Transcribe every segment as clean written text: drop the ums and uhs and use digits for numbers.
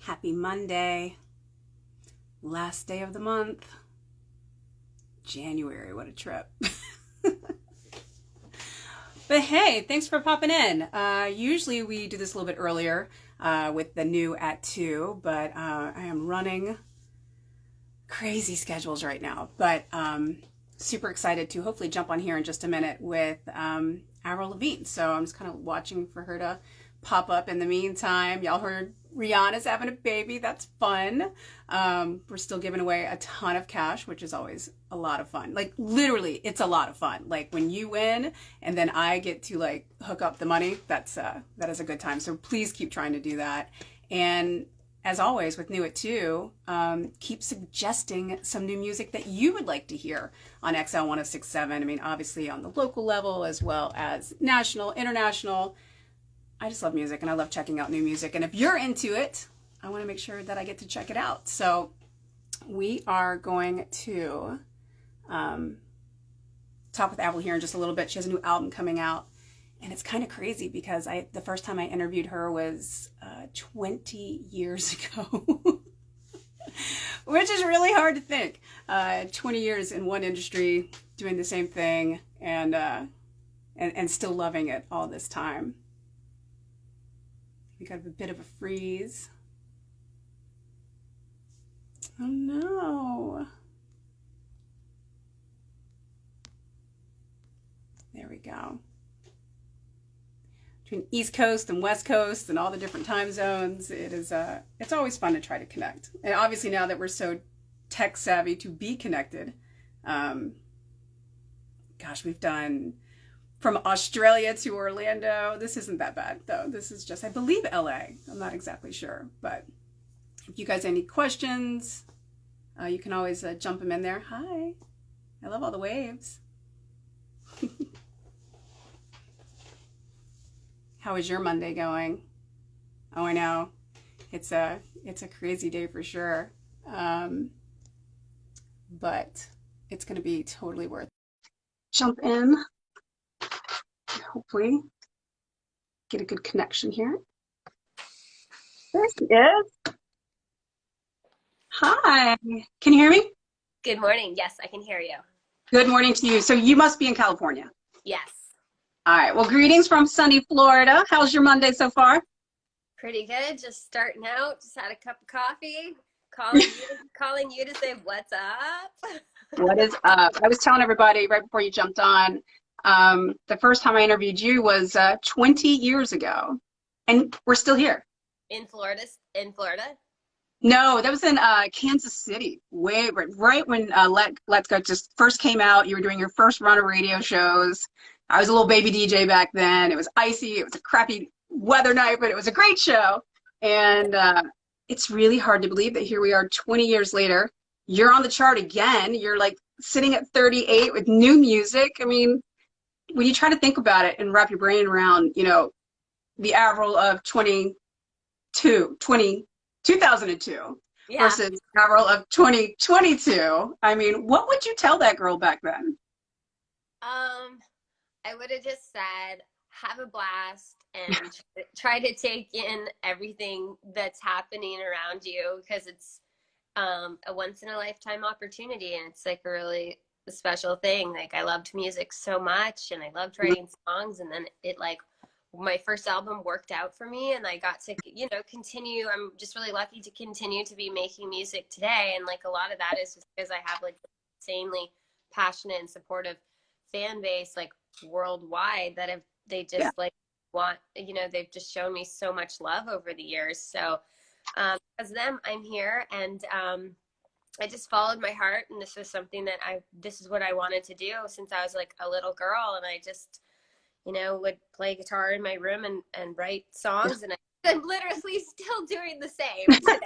Happy Monday, last day of the month, January, what a trip. But hey, thanks for popping in. Usually we do this a little bit earlier with the new at 2, but I am running crazy schedules right now. But super excited to hopefully jump on here in just a minute with Avril Lavigne. So I'm just kind of watching for her to pop up in the meantime. Y'all heard Rihanna's having a baby. That's fun. We're still giving away a ton of cash, which is always a lot of fun. Like literally, it's a lot of fun. Like when you win and then I get to like hook up the money, that is a good time. So please keep trying to do that. And as always with New at 2, keep suggesting some new music that you would like to hear on XL1067. I mean, obviously on the local level as well as national, international. I just love music and I love checking out new music. And if you're into it, I want to make sure that I get to check it out. So we are going to talk with Avril here in just a little bit. She has a new album coming out. And it's kind of crazy because the first time I interviewed her was 20 years ago, which is really hard to think. 20 years in one industry, doing the same thing, and still loving it all this time. We got a bit of a freeze. Oh no. There we go. Between East Coast and West Coast and all the different time zones, it's always fun to try to connect. And obviously now that we're so tech savvy to be connected, gosh, we've done from Australia to Orlando. This isn't that bad though. This is just, I believe, LA. I'm not exactly sure, but if you guys have any questions, you can always jump them in there. Hi, I love all the waves. How is your Monday going? Oh, I know. It's a crazy day for sure. But it's going to be totally worth it. Jump in. Hopefully get a good connection here. There she is. Hi. Can you hear me? Good morning. Yes, I can hear you. Good morning to you. So you must be in California. Yes. All right. Well, greetings from sunny Florida. How's your Monday so far? Pretty good. Just starting out. Just had a cup of coffee. Calling you to say what's up. What is up? I was telling everybody right before you jumped on, the first time I interviewed you was 20 years ago, and we're still here. In Florida? In Florida? No, that was in Kansas City. Right when Let's Go just first came out. You were doing your first run of radio shows. I was a little baby DJ back then. It was icy. It was a crappy weather night, but it was a great show. And it's really hard to believe that here we are 20 years later. You're on the chart again. You're like sitting at 38 with new music. I mean, when you try to think about it and wrap your brain around, you know, the Avril of 2002 versus Avril of 2022. I mean, what would you tell that girl back then? I would have just said, have a blast and try to take in everything that's happening around you, because it's a once in a lifetime opportunity, and it's like a really special thing. Like, I loved music so much and I loved writing songs, and then it like my first album worked out for me and I got to, you know, continue. I'm just really lucky to continue to be making music today. And like a lot of that is just because I have like insanely passionate and supportive fan base, like worldwide, that they just like want, you know, they've just shown me so much love over the years. So because of them, I'm here, and I just followed my heart, and this was something that this is what I wanted to do since I was like a little girl, and I just, you know, would play guitar in my room and write songs, and I'm literally still doing the same today.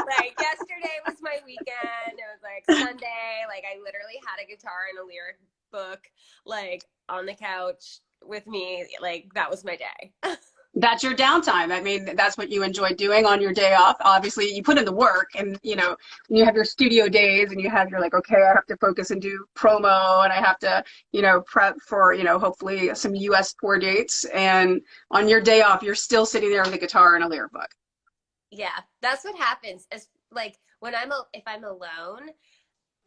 Like yesterday was my weekend. It was like Sunday. Like I literally had a guitar and a lyric book like on the couch with me. Like that was my day. That's your downtime. I mean, that's what you enjoy doing on your day off. Obviously, you put in the work, and you know, you have your studio days, and you have your like, okay, I have to focus and do promo, and I have to, you know, prep for, you know, hopefully some US tour dates. And on your day off, you're still sitting there with a guitar and a lyric book. Yeah, that's what happens. As like when if I'm alone,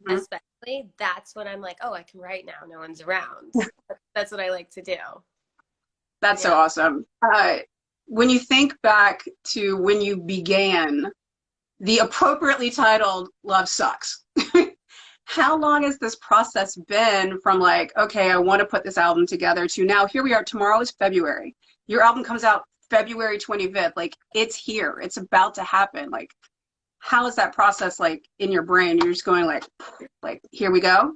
Mhm. especially, that's when I'm like, oh, I can write now. No one's around. That's what I like to do. That's so Yeah. awesome. When you think back to when you began the appropriately titled Love Sucks, how long has this process been from like, okay, I want to put this album together to now here we are, tomorrow is February. Your album comes out February 25th. Like it's here. It's about to happen. Like how is that process like in your brain? You're just going like here we go?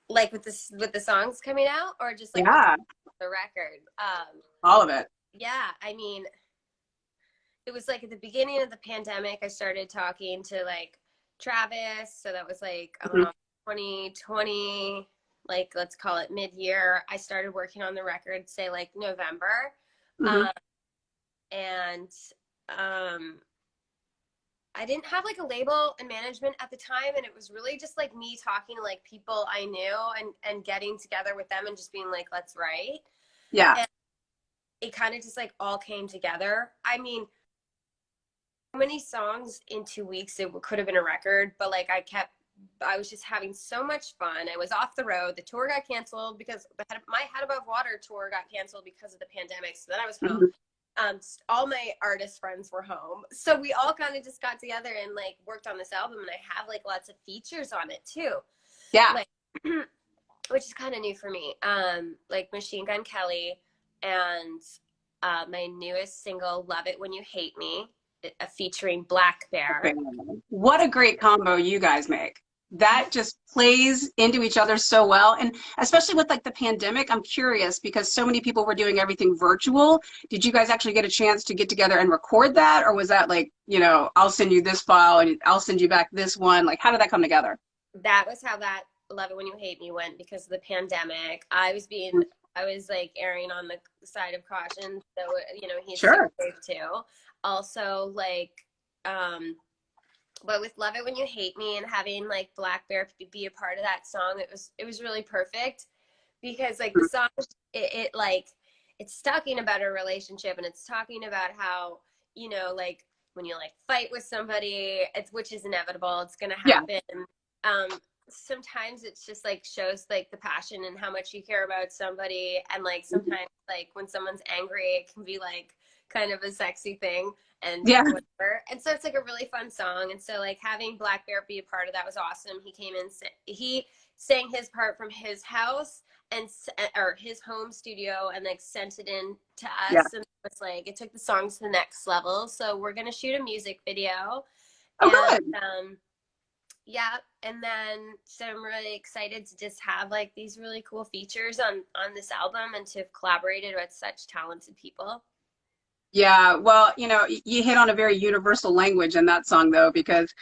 Like with the songs coming out, or just like with Yeah, the record. all of it. Yeah, I mean, it was like at the beginning of the pandemic, I started talking to like Travis. So that was like, I don't Mhm. know, 2020, like let's call it mid-year. I started working on the record, say like November. Mhm. Um, and um, I didn't have like a label and management at the time. And it was really just like me talking to like people I knew and getting together with them and just being like, let's write. Yeah. And it kind of just like all came together. I mean, many songs in 2 weeks it could have been a record, but like I was just having so much fun. I was off the road. The tour got canceled because my Head Above Water tour got canceled because of the pandemic. So then I was home. Mhm. All my artist friends were home, so we all kind of just got together and like worked on this album. And I have like lots of features on it too, Yeah. like which is kind of new for me. Like Machine Gun Kelly and my newest single, Love It When You Hate Me, featuring Black Bear. What a great combo you guys make. That just plays into each other so well. And especially with like the pandemic, I'm curious because so many people were doing everything virtual. Did you guys actually get a chance to get together and record that? Or was that like, I'll send you this file and I'll send you back this one? Like, how did that come together? That was how that Love It When You Hate Me went because of the pandemic. I was like erring on the side of caution. So, he's super Sure. safe too. Also, like, but with Love It When You Hate Me and having like Black Bear be a part of that song, it was really perfect because like the song, it like, it's talking about a relationship and it's talking about how, like when you like fight with somebody, which is inevitable, it's going to Yeah. happen. Um, Sometimes it's just like shows like the passion and how much you care about somebody. And like sometimes like when someone's angry, it can be like kind of a sexy thing and Yeah. whatever. And so it's like a really fun song. And so like having Black Bear be a part of that was awesome. He came in, he sang his part from his house and or his home studio and like sent it in to Yeah. us, and it took the song to the next level. So we're gonna shoot a music video, Oh, and good. yeah, and then so I'm really excited to just have like these really cool features on this album and to have collaborated with such talented people. Yeah. Well, you hit on a very universal language in that song, though, because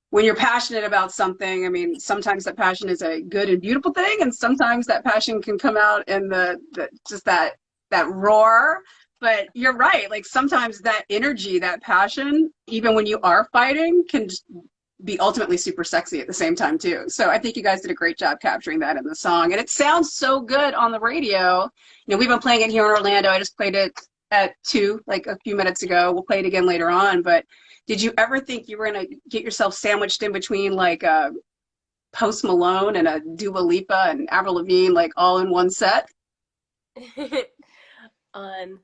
when you're passionate about something, I mean, sometimes that passion is a good and beautiful thing, and sometimes that passion can come out in the just that roar. But you're right. Like sometimes that energy, that passion, even when you are fighting, can just be ultimately super sexy at the same time too. So I think you guys did a great job capturing that in the song, and it sounds so good on the radio. We've been playing it here in Orlando. I just played it at 2, like a few minutes ago. We'll play it again later on. But did you ever think you were gonna get yourself sandwiched in between like a Post Malone and a Dua Lipa and Avril Lavigne, like all in one set? On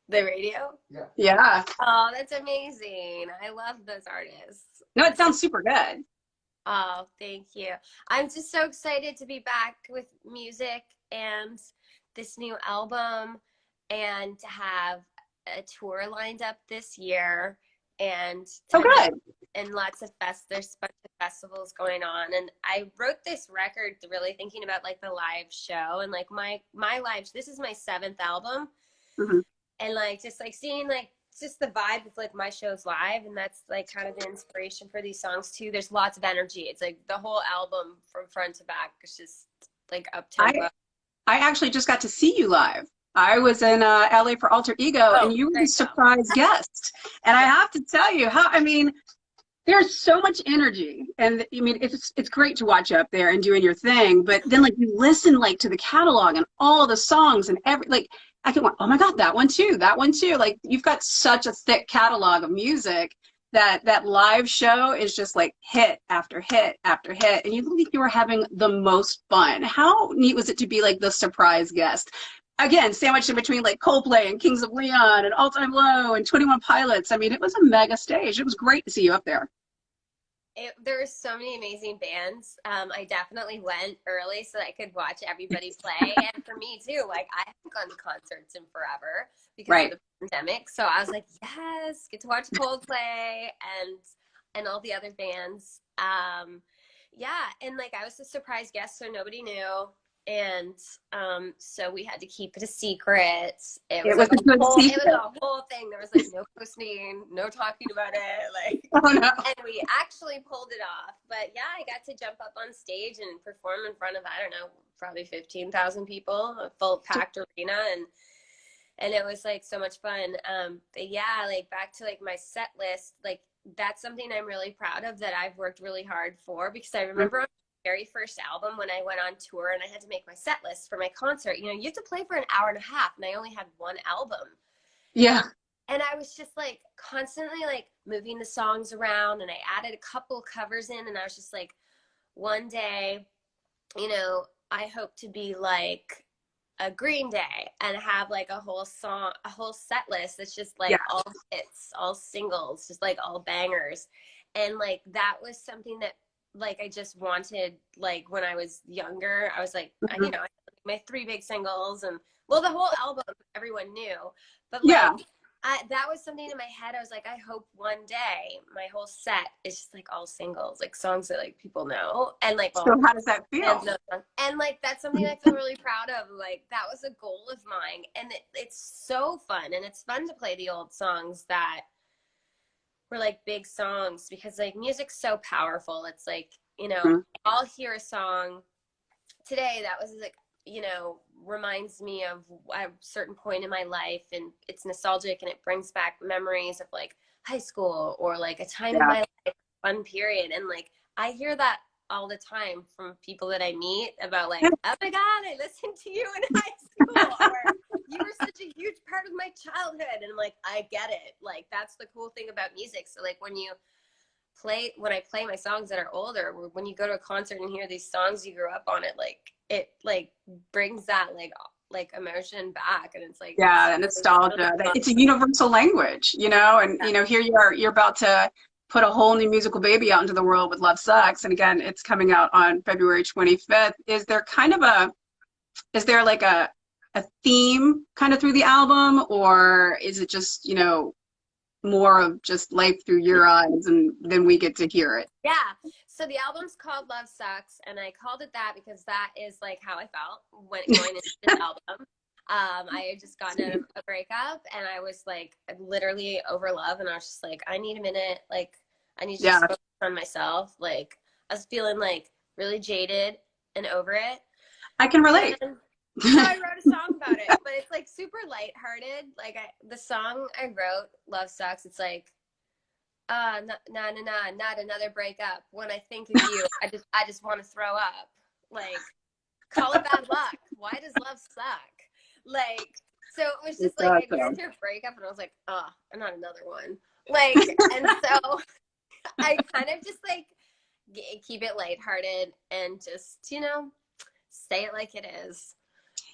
the radio. Yeah. Oh, that's amazing. I love those artists. No, it sounds super good. Oh, thank you. I'm just so excited to be back with music and this new album and to have a tour lined up this year and Oh, tons of good. and lots of there's a bunch of festivals going on. And I wrote this record really thinking about like the live show and like my live, this is my 7th album, Mhm. and like just like seeing like just the vibe of like my shows live, and that's like kind of the inspiration for these songs too. There's lots of energy. It's like the whole album from front to back is just like up I tempo. I actually just got to see you live. I was in LA for Alter Ego, and Oh, you were there the you go. surprise guest. And I Yeah. have to tell you, how I mean, there's so much energy, and I mean it's great to watch you up there and doing your thing, but then like you listen like to the catalog and all the songs and every like I can oh my god, that one too, like you've got such a thick catalog of music that that live show is just like hit after hit after hit, and you look like you were having the most fun. How neat was it to be like the surprise guest, again sandwiched in between like Coldplay and Kings of Leon and All Time Low and 21 Pilots? I mean, it was a mega stage. It was great to see you up there. There were so many amazing bands. I definitely went early so that I could watch everybody play. And for me too, like I haven't gone to concerts in forever because of Right. the pandemic. So I was like, yes, get to watch Coldplay and all the other bands. Yeah, and like I was a surprise guest, so nobody knew. And so we had to keep it a secret. It was It like was a good it was secret. a whole thing. There was like no posting, no talking about it. Like, Oh no. and we actually pulled it off. But yeah, I got to jump up on stage and perform in front of, I don't know, probably 15,000 people, a full packed arena, and it was like so much fun. But yeah, like back to like my set list, like that's something I'm really proud of that I've worked really hard for, because I remember on my very first album when I went on tour and I had to make my set list for my concert, you know, you have to play for an hour and a half, and I only had one album. Yeah. And I was just like constantly like moving the songs around, and I added a couple covers in, and I was just like, one day, you know, I hope to be like a Green Day and have like a whole song, a whole set list that's just Yeah. like all hits, all singles, just like all bangers. And like that was something that like I just wanted, like when I was younger. I was like, you Mhm. know, my three big singles, and well, the whole album everyone knew, but Yeah. like that was something in my head. I was like, I hope one day my whole set is just like all singles, like songs that like people know, and like So all how does that and feel? and like that's something I feel really proud of. Like that was a goal of mine, and it's so fun, and it's fun to play the old songs that were like big songs, because like music's so powerful. It's like, you know, Mhm. I'll hear a song today that was like, you know, reminds me of a certain point in my life, and it's nostalgic, and it brings back memories of like high school or like a time in Yeah. my life, fun period. And like I hear that all the time from people that I meet about like, oh my god, I listened to you in high school, or you were such a huge part of my childhood. And I'm like, I get it. Like that's the cool thing about music. So like when I play my songs that are older, when you go to a concert and hear these songs you grew up on, it like brings that like emotion back, and it's like Yeah, the it's really nostalgia. fun. It's a universal language, you know, and Yeah. you know, here you're about to put a whole new musical baby out into the world with Love Sucks. And again, it's coming out on February 25th. Is there kind of is there like a theme kind of through the album, or is it just, you know, more of just life through your eyes and then we get to hear it? Yeah. So the album's called Love Sucks, and I called it that because that is like how I felt when going into this album. I had just gotten out of a breakup, and I was like literally over love, and I was just like, I need a minute, like I need to Yeah, just focus on myself. Like I was feeling like really jaded and over it. I can relate. And so I wrote a song about it, but it's like super lighthearted. Like the song I wrote, Love Sucks, it's like, not another breakup. When I think of you, I just want to throw up. Like, call it bad luck. Why does love suck? Like, so it was It just like does, I though. heard your breakup, and I was like, oh, not another one. Like, and so I kind of just like keep it lighthearted and just, you know, say it like it is.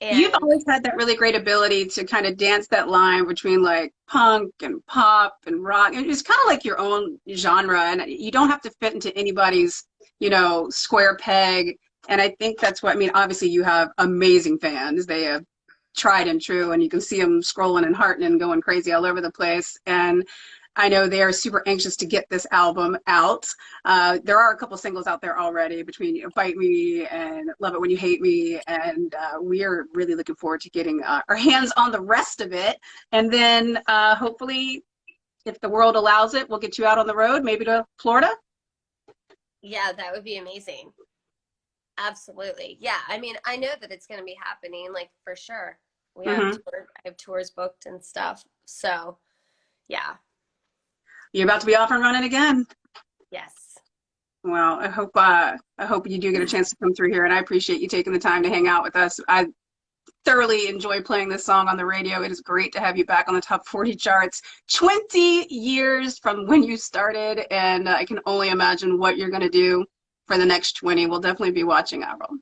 You've And always had that really great ability to kind of dance that line between like punk and pop and rock. It's kind of like your own genre, and you don't have to fit into anybody's, you know, square peg. And I think that's what I mean. Obviously, you have amazing fans. They have tried and true, and you can see them scrolling and hearting and going crazy all over the place. And I know they are super anxious to get this album out. There are a couple singles out there already between, you know, Bite Me and Love It When You Hate Me, and we are really looking forward to getting our hands on the rest of it. And then hopefully, if the world allows it, we'll get you out on the road, maybe to Florida. yeah, that would be amazing. Absolutely. Yeah. I mean, I know that it's going to be happening, like for sure. Hmm. I have tours booked and stuff. So, yeah. You're about to be off and running again. Yes. Well, I hope you do get a chance to come through here, and I appreciate you taking the time to hang out with us. I thoroughly enjoy playing this song on the radio. It is great to have you back on the top 40 charts. 20 years from when you started, and I can only imagine what you're going to do for the next 20. We'll definitely be watching, Avril.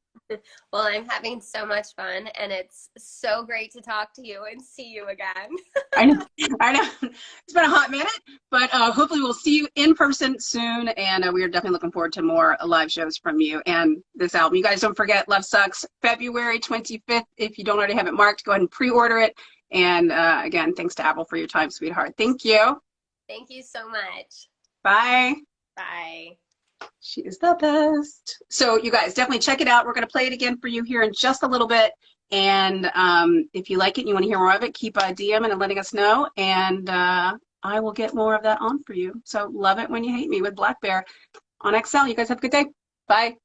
Well, I'm having so much fun, and it's so great to talk to you and see you again. I know, I know. It's been a hot minute, but hopefully we'll see you in person soon, and we are definitely looking forward to more live shows from you and this album. You guys don't forget, Love Sucks, February 25th. If you don't already have it marked, go ahead and pre-order it. And again, thanks to Avril for your time, sweetheart. Thank you. Thank you so much. Bye. Bye. She is the best. So you guys definitely check it out. We're going to play it again for you here in just a little bit. And if you like it and you want to hear more of it, keep DMing and letting us know. And I will get more of that on for you. So Love It When You Hate Me with Black Bear on XL. You guys have a good day. Bye.